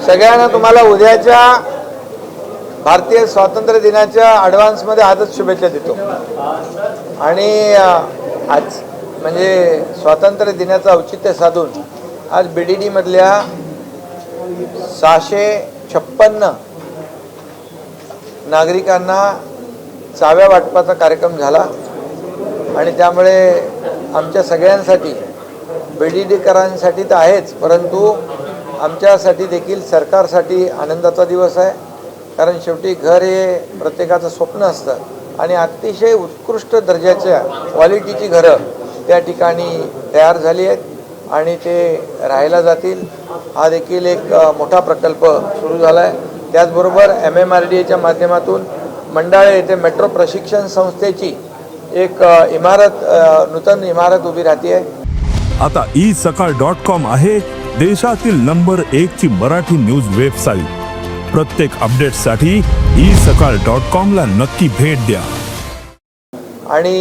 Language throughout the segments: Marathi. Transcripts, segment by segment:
सगळ्यांना तुम्हाला उद्याच्या भारतीय स्वातंत्र्य दिनाच्या ॲडव्हान्समध्ये आजच शुभेच्छा देतो। आणि आज म्हणजे स्वातंत्र्य दिनाचं औचित्य साधून आज BDD मधल्या 656 नागरिकांना चाव्या वाटपाचा कार्यक्रम झाला आणि त्यामुळे आमच्या सगळ्यांसाठी BDDकरांसाठी तर आहेच, परंतु आमच्यासाठी देखील सरकारसाठी आनंदाचा दिवस आहे। कारण शेवटी घर हे प्रत्येकाचं स्वप्न असतं आणि अतिशय उत्कृष्ट दर्जाच्या क्वालिटीची घरं त्या ठिकाणी तयार झाली आहेत आणि ते राहायला जातील। हा देखील एक मोठा प्रकल्प सुरू झाला आहे। त्याचबरोबर MMRDAच्या माध्यमातून मंडाळे येथे मेट्रो प्रशिक्षण संस्थेची एक नूतन इमारत उभी राहते आहे। आता isakal.com आहे देशातील नंबर 1 ची मराठी न्यूज वेबसाईट। प्रत्येक अपडेटसाठी isakal.com ला नक्की भेट द्या। आणि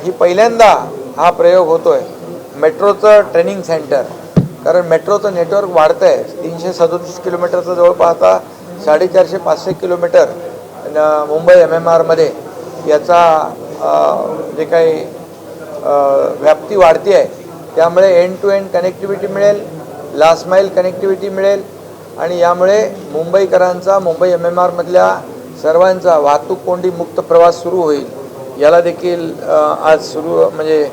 ही पहिल्यांदा हा प्रयोग होतोय मेट्रोचं ट्रेनिंग सेंटर, कारण मेट्रोचं नेटवर्क वाढतं आहे। 337 किलोमीटरचं जवळपास आता 450-500 किलोमीटर मुंबई MMR मध्ये याचा जे काही व्याप्ती वाढती आहे, त्यामुळे एंड टू एंड कनेक्टिव्हिटी मिळेल, लास्ट माईल कनेक्टिव्हिटी मिळेल आणि यामुळे मुंबईकरांचा मुंबई MMR मधल्या सर्वांचा वाहतूक कोंडी मुक्त प्रवास सुरू होईल। याला देखील आज सुरू म्हणजे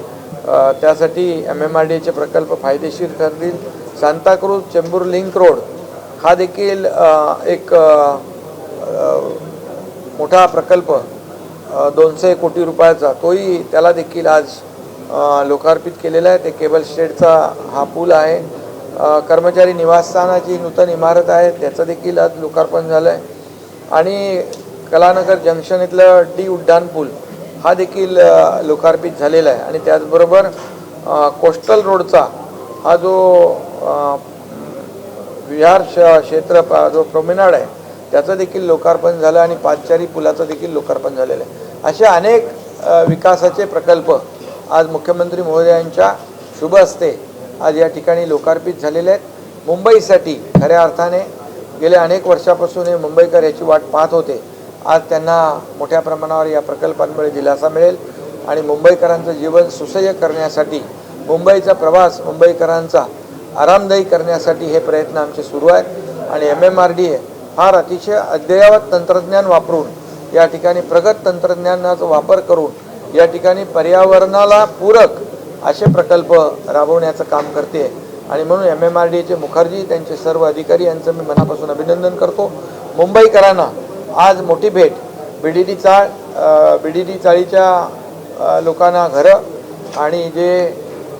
त्यासाठी MMRDAचे प्रकल्प फायदेशीर ठरतील। सांताक्रूज चेंबूर लिंक रोड हा देखील एक मोठा प्रकल्प 200 कोटी रुपयाचा, तोही त्याला देखील आज लोकार्पित केलेला आहे। ते केबल स्टेटचा हा पूल आहे। कर्मचारी निवासस्थानाची नूतन इमारत आहे, त्याचं देखील आज लोकार्पण झालं आहे। आणि कलानगर जंक्शन इथलं D उड्डाण पूल हा देखील लोकार्पित झालेला आहे। आणि त्याचबरोबर कोस्टल रोडचा हा जो विहार क्षेत्र जो प्रोमेनाड आहे त्याचं देखील लोकार्पण झालं आणि पादचारी पुलाचं देखील लोकार्पण झालेलं आहे। असे अनेक विकासाचे प्रकल्प आज मुख्यमंत्री महोदयांच्या शुभ हस्ते आज या ठिकाणी लोकार्पित झालेले आहेत। मुंबईसाठी खऱ्या अर्थाने गेल्या अनेक वर्षापासून हे मुंबईकर याची वाट पाहत होते। आज त्यांना मोठ्या प्रमाणावर या प्रकल्पांमुळे दिलासा मिळेल आणि मुंबईकरांचं जीवन सुसह्य करण्यासाठी, मुंबईचा प्रवास मुंबईकरांचा आरामदायी करण्यासाठी हे प्रयत्न आमचे सुरू आहेत। आणि MMRDA फार अतिशय अद्ययावत तंत्रज्ञान वापरून या ठिकाणी प्रगत तंत्रज्ञानाचा वापर करून या ठिकाणी पर्यावरणाला पूरक असे प्रकल्प राबवण्याचं काम करते। आणि म्हणून MMRDAचे मुखर्जी त्यांचे सर्व अधिकारी यांचं मी मनापासून अभिनंदन करतो। मुंबईकरांना आज मोठी भेट BDD चाळीच्या लोकांना घरं आणि जे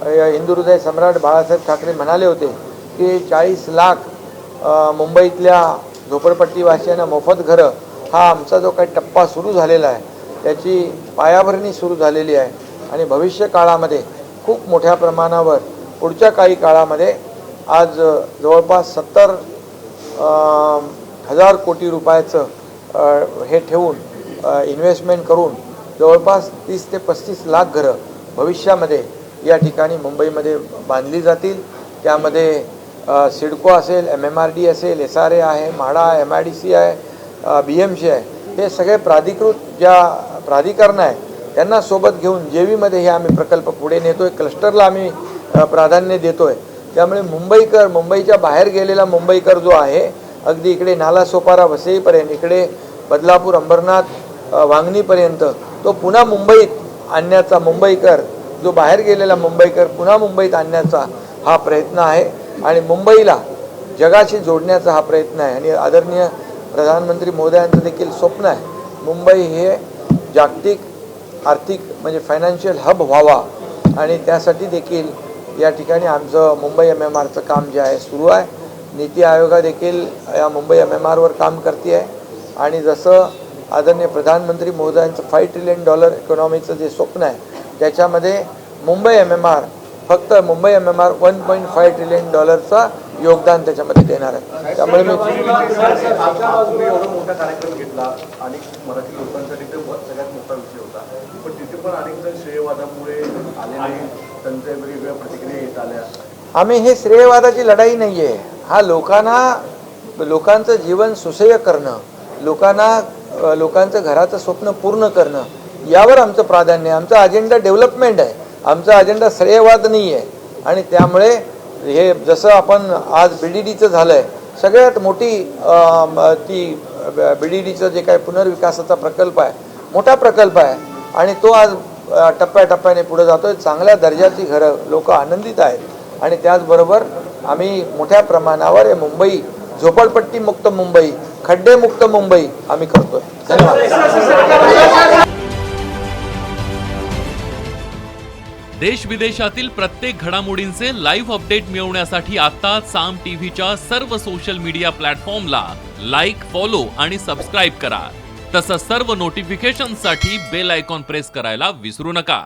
हिंदुहृदय सम्राट बाळासाहेब ठाकरे म्हणाले होते की 40 लाख मुंबईतल्या झोपडपट्टीवासियांना मोफत घरं, हा आमचा जो काही टप्पा सुरू झालेला आहे त्याची पायाभरणी सुरू झालेली आहे। आणि भविष्य काळामध्ये खूप मोठ्या प्रमाणावर पुढच्या काही काळामध्ये आज जवळपास 70,000 कोटी रुपयाचं हे ठेवून इन्व्हेस्टमेंट करून जवळपास 30 ते 35 लाख घरं भविष्यामध्ये या ठिकाणी मुंबईमध्ये बांधली जातील। त्यामध्ये सिडको असेल, MMRDA असेल, SRA आहे, म्हाडा, MIDC आहे, BMC आहे, हे सगळे प्राधिकृत ज्या प्राधिकरण आहे त्यांना सोबत घेऊन JV मध्ये हे आम्ही प्रकल्प पुढे नेतोय। क्लस्टरला आम्ही प्राधान्य देतोय। त्यामुळे मुंबईकर, मुंबईच्या बाहेर गेलेला मुंबईकर जो आहे, अगदी इकडे नालासोपारा वसईपर्यंत, इकडे बदलापूर, अंबरनाथ, वांगणीपर्यंत, तो पुन्हा मुंबईत आणण्याचा, मुंबईकर जो बाहेर गेलेला मुंबईकर पुन्हा मुंबईत आणण्याचा हा प्रयत्न आहे आणि मुंबईला जगाशी जोडण्याचा हा प्रयत्न आहे। आणि आदरणीय प्रधानमंत्री महोदयांचं देखील स्वप्न आहे मुंबई हे जागतिक आर्थिक म्हणजे फायनान्शियल हब व्हावा आणि त्यासाठी देखील या ठिकाणी आमचं मुंबई MMRचं काम जे आहे सुरू आहे। नीती आयोगा देखील या मुंबई MMRवर काम करते आहे आणि जसं आदरणीय प्रधानमंत्री महोदयांचं $5 ट्रिलियन इकॉनॉमीचं जे स्वप्न आहे त्याच्यामध्ये मुंबई MMR फक्त मुंबई MMR $1.5 ट्रिलियन योगदान त्याच्यामध्ये देणार आहे। त्यामुळे मी एवढा मोठा कार्यक्रम घेतला आणि मराठी लोकांसाठी सगळ्यात मोठा विषय होता, पण तिथे पण अनेक जण श्रेयवादामुळे आलेले त्यांच्या वेगवेगळ्या प्रतिक्रिया येत आल्या। आम्ही हे श्रेयवादाची लढाई नाही आहे, हा लोकांचं जीवन सुसह्य करणं, लोकांचं घराचं स्वप्न पूर्ण करणं यावर आमचं प्राधान्य आहे. आमचा अजेंडा डेव्हलपमेंट आहे, आमचा अजेंडा श्रेयवाद नाही आहे. आणि त्यामुळे हे जसं आपण आज BDDचं झालं आहे, सगळ्यात मोठी ती BDDचं जे काही पुनर्विकासाचा प्रकल्प आहे, मोठा प्रकल्प आहे आणि तो आज टप्प्याटप्प्याने पुढे जातोय. चांगल्या दर्जाची घरं, लोक आनंदित आहेत आणि त्याचबरोबर आम्ही मोठ्या प्रमाणावर मुंबई झोपडपट्टी मुक्त मुंबई, खड्डे मुक्त मुंबई आम्ही करतोय. धन्यवाद. देश विदेशातील प्रत्येक घडामोडींचे लाईव्ह अपडेट मिळवण्यासाठी आता साम टीव्हीच्या सर्व सोशल मीडिया प्लॅटफॉर्मला लाईक, फॉलो आणि सबस्क्राईब करा. तसंच सर्व नोटिफिकेशनसाठी बेल आयकॉन प्रेस करायला विसरू नका.